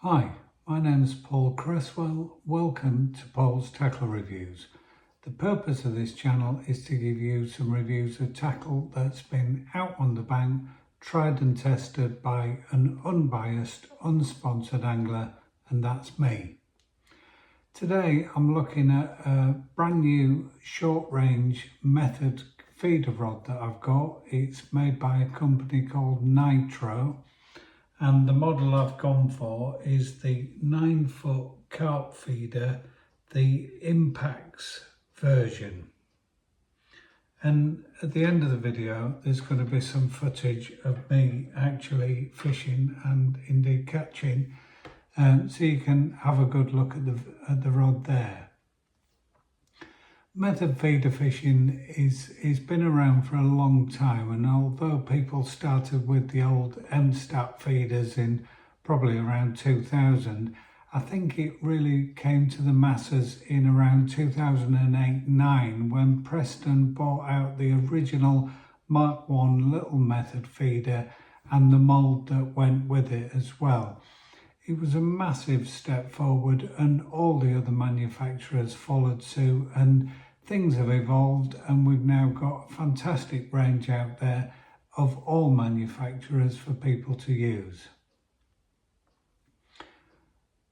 Hi, my name is Paul Cresswell. Welcome to Paul's Tackle Reviews. The purpose of this channel is to give you some reviews of tackle that's been out on the bank, tried and tested by an unbiased, unsponsored angler, and that's me. Today I'm looking at a brand new short range method feeder rod that I've got. It's made by a company called Nytro. And the model I've gone for is the 9-foot carp feeder, the Impax version. And at the end of the video, there's going to be some footage of me actually fishing and indeed catching, so you can have a good look at the rod there. Method feeder fishing is been around for a long time, and although people started with the old M-Stat feeders in probably around 2000, I think it really came to the masses in around 2008-9 when Preston bought out the original Mark I little method feeder and the mould that went with it as well. It was a massive step forward, and all the other manufacturers followed suit, and things have evolved, and we've now got a fantastic range out there of all manufacturers for people to use.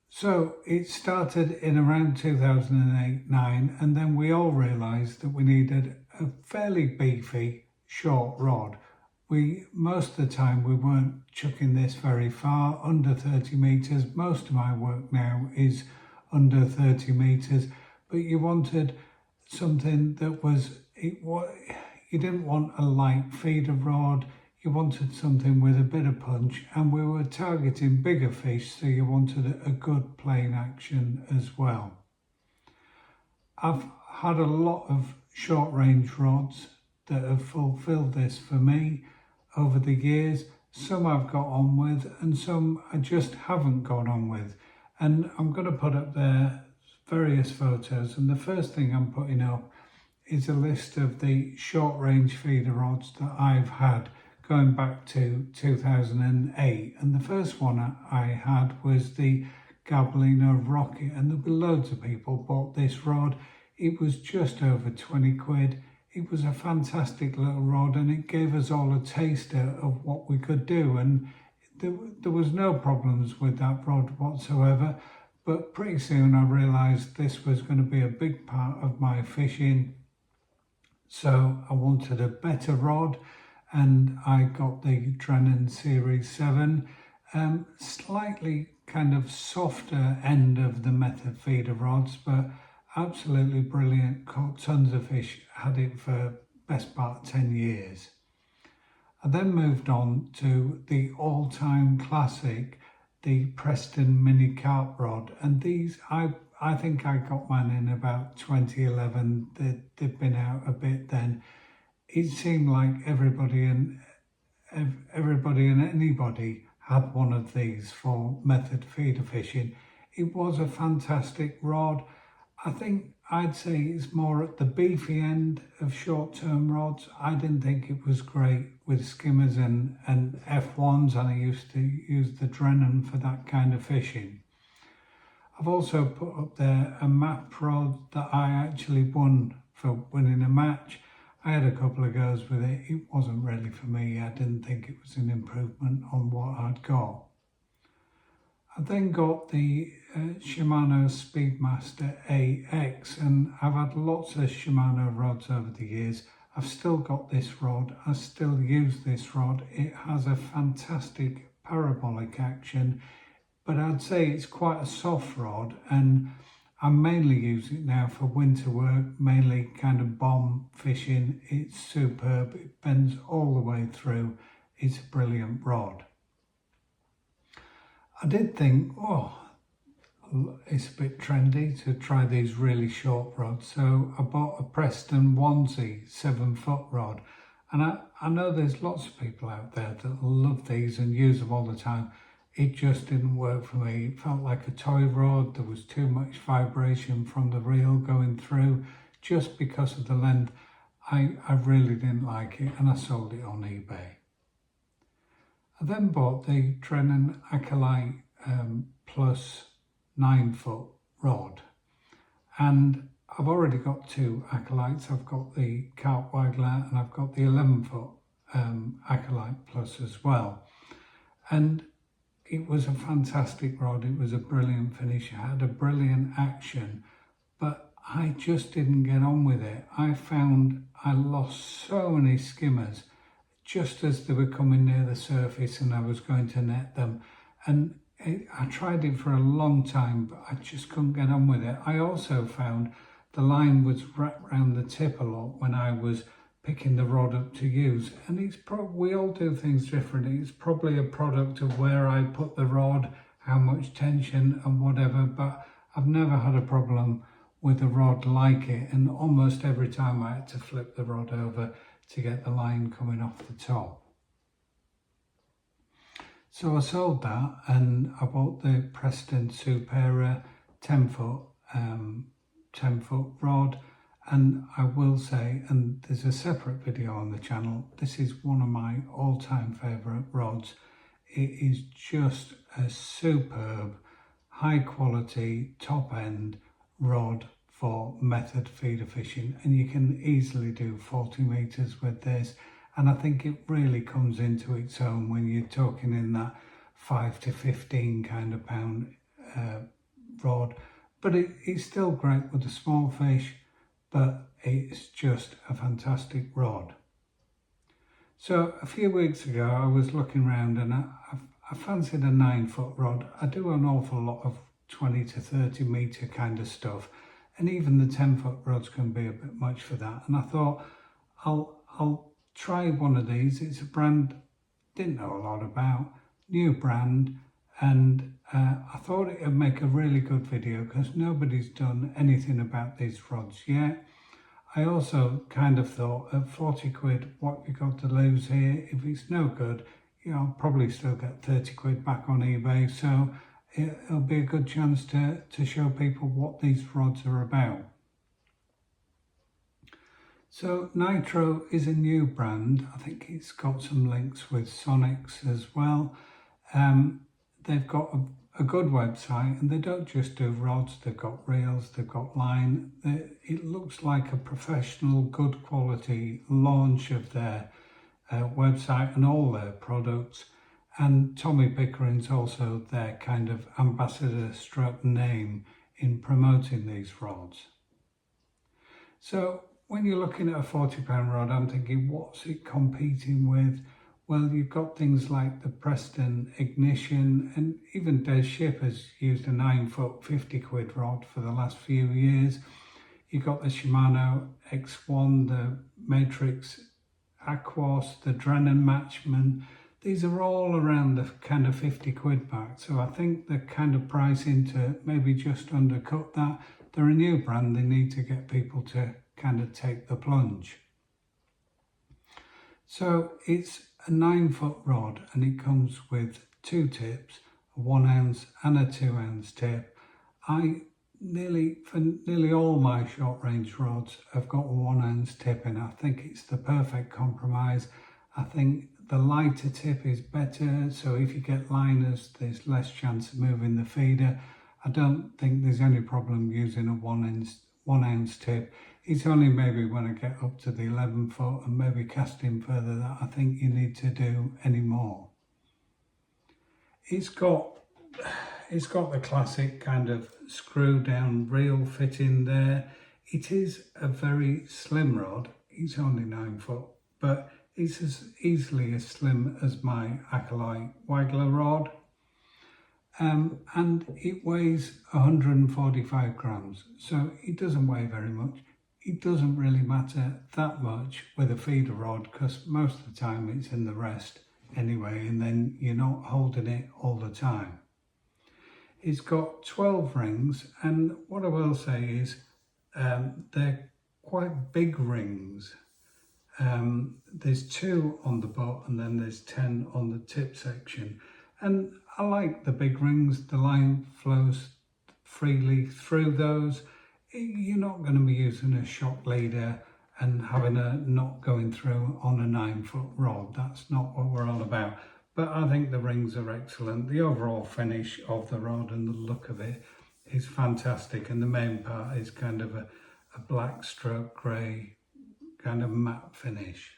So it started in around 2008-9, and then we all realised that we needed a fairly beefy short rod. Most of the time we weren't chucking this very far, under 30 metres. Most of my work now is under 30 metres, but you wanted something that you didn't want a light feeder rod, you wanted something with a bit of punch, and we were targeting bigger fish, so you wanted a good playing action as well. I've had a lot of short range rods that have fulfilled this for me over the years. Some I've got on with and some I just haven't got on with, and I'm going to put up there various photos, and the first thing I'm putting up is a list of the short range feeder rods that I've had going back to 2008, and the first one I had was the Gabolino Rocket, and there were loads of people bought this rod. It was just over 20 quid. It was a fantastic little rod, and it gave us all a taster of what we could do, and there was no problems with that rod whatsoever. But pretty soon I realised this was going to be a big part of my fishing, so I wanted a better rod, and I got the Drennan Series 7, slightly kind of softer end of the method feeder rods, but absolutely brilliant, caught tons of fish, had it for best part 10 years. I then moved on to the all-time classic, the Preston mini carp rod, and these I think I got mine in about 2011. They've been out a bit then. It seemed like everybody and anybody had one of these for method feeder fishing. It was a fantastic rod. I think I'd say it's more at the beefy end of short-term rods. I didn't think it was great with skimmers and F1s, and I used to use the Drennan for that kind of fishing. I've also put up there a map rod that I actually won for winning a match. I had a couple of goes with it. It wasn't really for me. I didn't think it was an improvement on what I'd got. I then got the Shimano Speedmaster AX, and I've had lots of Shimano rods over the years. I've still got this rod. I still use this rod. It has a fantastic parabolic action, but I'd say it's quite a soft rod, and I mainly use it now for winter work, mainly kind of bomb fishing. It's superb. It bends all the way through. It's a brilliant rod. I did think, it's a bit trendy to try these really short rods, so I bought a Preston onesie 7-foot rod, and I know there's lots of people out there that love these and use them all the time. It just didn't work for me. It felt like a toy rod. There was too much vibration from the reel going through just because of the length. I really didn't like it, and I sold it on eBay. I then bought the Drennan Acolyte plus 9-foot rod. And I've already got two acolytes. I've got the Carp Waggler and I've got the 11-foot acolyte plus as well. And it was a fantastic rod. It was a brilliant finish. It had a brilliant action, but I just didn't get on with it. I found I lost so many skimmers just as they were coming near the surface and I was going to net them. And I tried it for a long time, but I just couldn't get on with it. I also found the line was wrapped around the tip a lot when I was picking the rod up to use. And we all do things differently. It's probably a product of where I put the rod, how much tension and whatever, but I've never had a problem with a rod like it. And almost every time I had to flip the rod over to get the line coming off the top. So I sold that and I bought the Preston Supera 10-foot rod. And I will say, and there's a separate video on the channel, this is one of my all-time favourite rods. It is just a superb, high-quality, top-end rod for method feeder fishing. And you can easily do 40 metres with this. And I think it really comes into its own when you're talking in that 5 to 15 kind of pound rod. But it's still great with a small fish, but it's just a fantastic rod. So a few weeks ago, I was looking around and I fancied a 9-foot rod. I do an awful lot of 20 to 30 metre kind of stuff. And even the 10-foot rods can be a bit much for that. And I thought, I'll try one of these. It's a brand didn't know a lot about, new brand, and I thought it would make a really good video because nobody's done anything about these rods yet. I also kind of thought at 40 quid, what you got to lose here? If it's no good, I'll probably still get 30 quid back on eBay, so it'll be a good chance to show people what these rods are about. So Nytro is a new brand. I think it's got some links with Sonics as well. They've got a good website and they don't just do rods, they've got reels, they've got line. It looks like a professional, good quality launch of their website and all their products. And Tommy Pickering's also their kind of ambassador stroke name in promoting these rods. So when you're looking at a 40-pound rod, I'm thinking, what's it competing with? Well, you've got things like the Preston Ignition, and even Des Ship has used a 9-foot 50 quid rod for the last few years. You've got the Shimano X1, the Matrix Aquos, the Drennan Matchman. These are all around the kind of 50 quid mark. So I think the kind of pricing to maybe just undercut that. They're a new brand, they need to get people to kind of take the plunge. So it's a 9-foot rod and it comes with 2 tips, a 1 ounce and a 2 ounce tip. For nearly all my short range rods, I've got a 1 ounce tip in. I think it's the perfect compromise. I think the lighter tip is better, so if you get liners, there's less chance of moving the feeder. I don't think there's any problem using a 1 ounce tip. It's only maybe when I get up to the 11 foot and maybe casting further that I think you need to do any more. It's got the classic kind of screw down reel fitting there. It is a very slim rod. It's only 9 foot, but it's as easily as slim as my Acolyte Waggler rod. And it weighs 145 grams, so it doesn't weigh very much. It doesn't really matter that much with a feeder rod because most of the time it's in the rest anyway, and then you're not holding it all the time. It's got 12 rings, and what I will say is they're quite big rings. There's 2 on the butt and then there's 10 on the tip section. And I like the big rings, the line flows freely through those. You're not going to be using a shock leader and having a knot going through on a 9-foot rod. That's not what we're all about. but I think the rings are excellent. The overall finish of the rod and the look of it is fantastic, and the main part is kind of a black stroke grey kind of matte finish.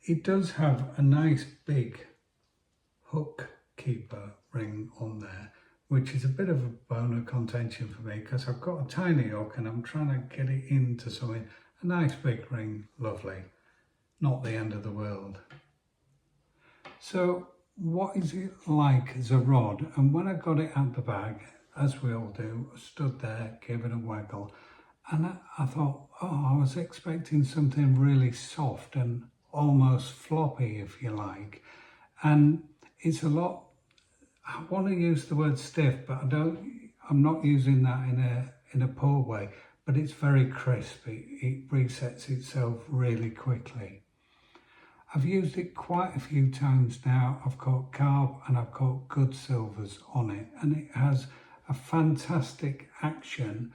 It does have a nice big hook keeper ring on there, which is a bit of a bone of contention for me because I've got a tiny hook and I'm trying to get it into something. A nice big ring, lovely, not the end of the world. So what is it like as a rod? And when I got it out the bag, as we all do, I stood there, gave it a waggle, and I thought, oh, I was expecting something really soft and almost floppy, if you like. And it's a lot, I want to use the word stiff, but I'm not using that in a poor way, but it's very crisp. It resets itself really quickly. I've used it quite a few times now. I've caught carp and I've caught good silvers on it, and it has a fantastic action,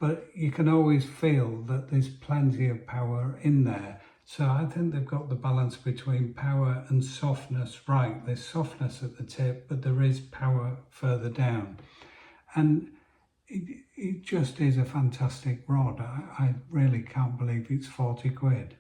but you can always feel that there's plenty of power in there. So I think they've got the balance between power and softness right. There's softness at the tip, but there is power further down. And it just is a fantastic rod. I really can't believe it's 40 quid.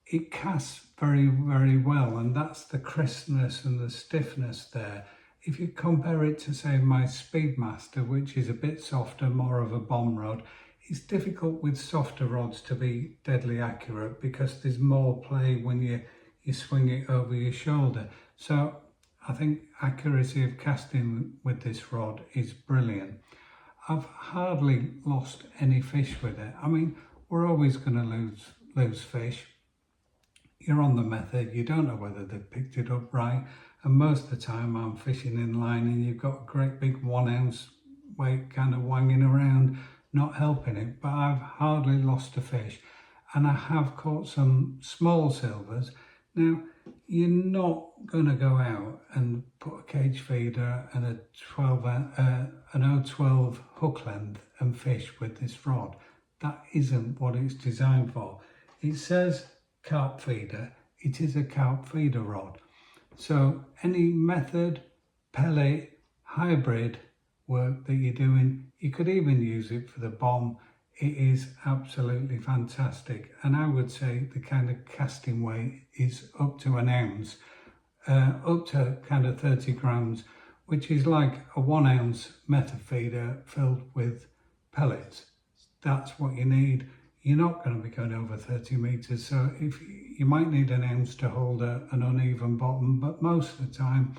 It casts very, very well, and that's the crispness and the stiffness there. If you compare it to, say, my Speedmaster, which is a bit softer, more of a bomb rod, it's difficult with softer rods to be deadly accurate because there's more play when you swing it over your shoulder. So I think accuracy of casting with this rod is brilliant. I've hardly lost any fish with it. I mean, we're always going to lose fish. You're on the method, you don't know whether they've picked it up right, and most of the time I'm fishing in line and you've got a great big 1 ounce weight kind of wanging around, not helping it, but I've hardly lost a fish, and I have caught some small silvers. Now, you're not going to go out and put a cage feeder and an 012 hook length and fish with this rod. That isn't what it's designed for. It says carp feeder, it is a carp feeder rod. So any method, pellet, hybrid work that you're doing, you could even use it for the bomb. It is absolutely fantastic, and I would say the kind of casting weight is up to 1 ounce, up to kind of 30 grams, which is like a 1 ounce method feeder filled with pellets. That's what you need. You're not going to be going over 30 meters, so if you might need 1 ounce to hold an uneven bottom, but most of the time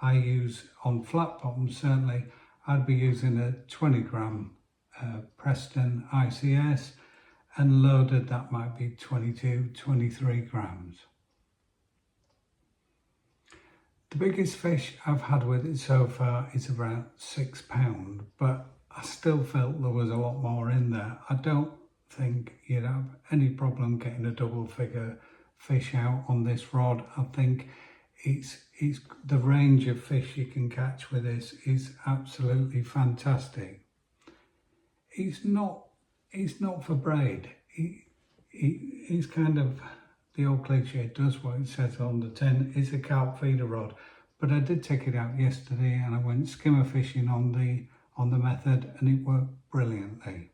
I use, on flat bottoms certainly, I'd be using a 20 gram Preston ICS, and loaded that might be 22, 23 grams. The biggest fish I've had with it so far is around £6, but I still felt there was a lot more in there. I don't think you'd have any problem getting a double figure fish out on this rod. I think it's the range of fish you can catch with this is absolutely fantastic. It's not for braid. It's kind of the old cliche, it does what it says on the tin. It's a carp feeder rod, but I did take it out yesterday and I went skimmer fishing on the method, and it worked brilliantly.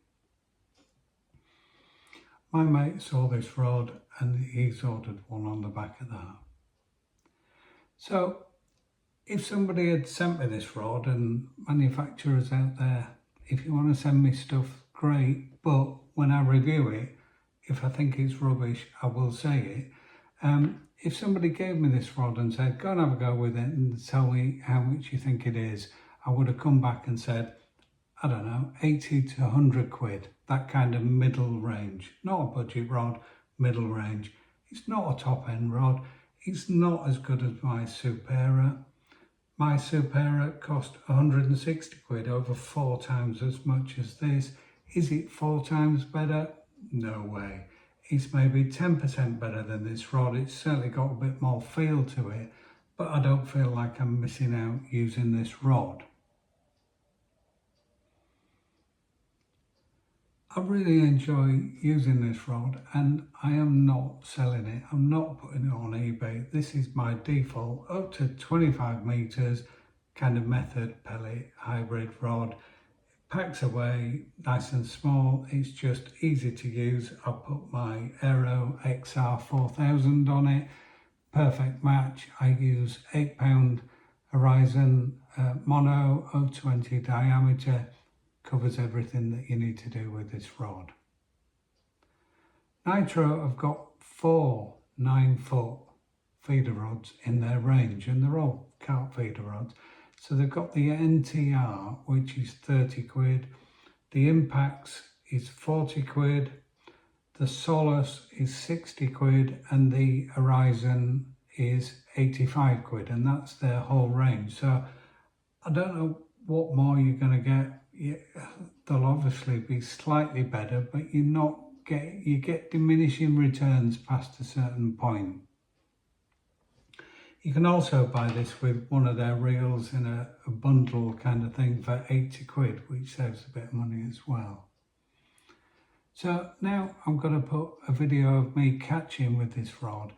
My mate saw this rod and he's ordered one on the back of that. So if somebody had sent me this rod, and manufacturers out there, if you want to send me stuff, great, but when I review it, if I think it's rubbish, I will say it. If somebody gave me this rod and said, go and have a go with it and tell me how much you think it is, I would have come back and said, I don't know, 80 to 100 quid, that kind of middle range. Not a budget rod, middle range. It's not a top end rod. It's not as good as my Supera. My Supera cost 160 quid, over 4 times as much as this. Is it 4 times better? No way. It's maybe 10% better than this rod. It's certainly got a bit more feel to it, but I don't feel like I'm missing out using this rod. I really enjoy using this rod, and I am not selling it. I'm not putting it on eBay. This is my default up to 25 meters kind of method pellet hybrid rod. Packs away nice and small. It's just easy to use. I put my Aero XR 4000 on it. Perfect match. I use 8-pound Horizon mono 020 diameter. Covers everything that you need to do with this rod. Nytro have got 4 9-foot feeder rods in their range, and they're all carp feeder rods. So they've got the NTR, which is 30 quid. The Impax is 40 quid. The Solus is 60 quid, and the Horizon is 85 quid, and that's their whole range. So I don't know what more you're going to get. They'll obviously be slightly better, but you get diminishing returns past a certain point. You can also buy this with one of their reels in a bundle kind of thing for 80 quid, which saves a bit of money as well. So now I'm going to put a video of me catching with this rod,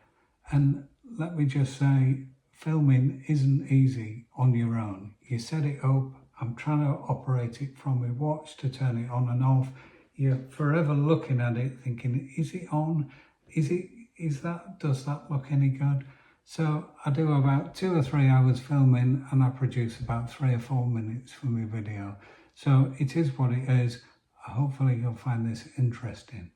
and let me just say, filming isn't easy on your own. You set it up. I'm trying to operate it from my watch to turn it on and off. You're forever looking at it thinking, is it on? Does that look any good? So I do about 2 or 3 hours filming, and I produce about 3 or 4 minutes for my video. So it is what it is. Hopefully you'll find this interesting.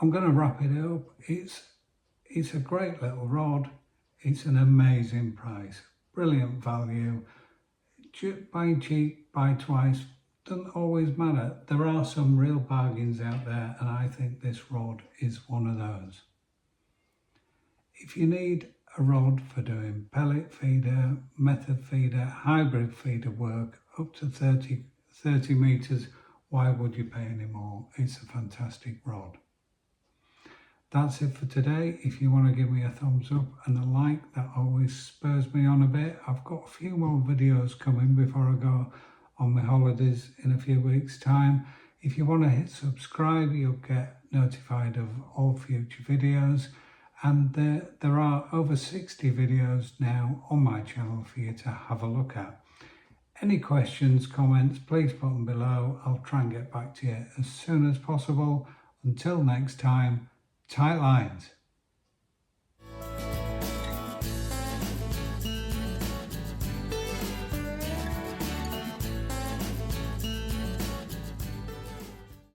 I'm going to wrap it up. It's a great little rod. It's an amazing price, brilliant value. Buy cheap, buy twice, doesn't always matter. There are some real bargains out there, and I think this rod is one of those. If you need a rod for doing pellet feeder, method feeder, hybrid feeder work up to 30 metres, why would you pay any more? It's a fantastic rod. That's it for today. If you want to give me a thumbs up and a like, that always spurs me on a bit. I've got a few more videos coming before I go on my holidays in a few weeks' time. If you want to hit subscribe, you'll get notified of all future videos. And there are over 60 videos now on my channel for you to have a look at. Any questions, comments, please put them below. I'll try and get back to you as soon as possible. Until next time, tight lines.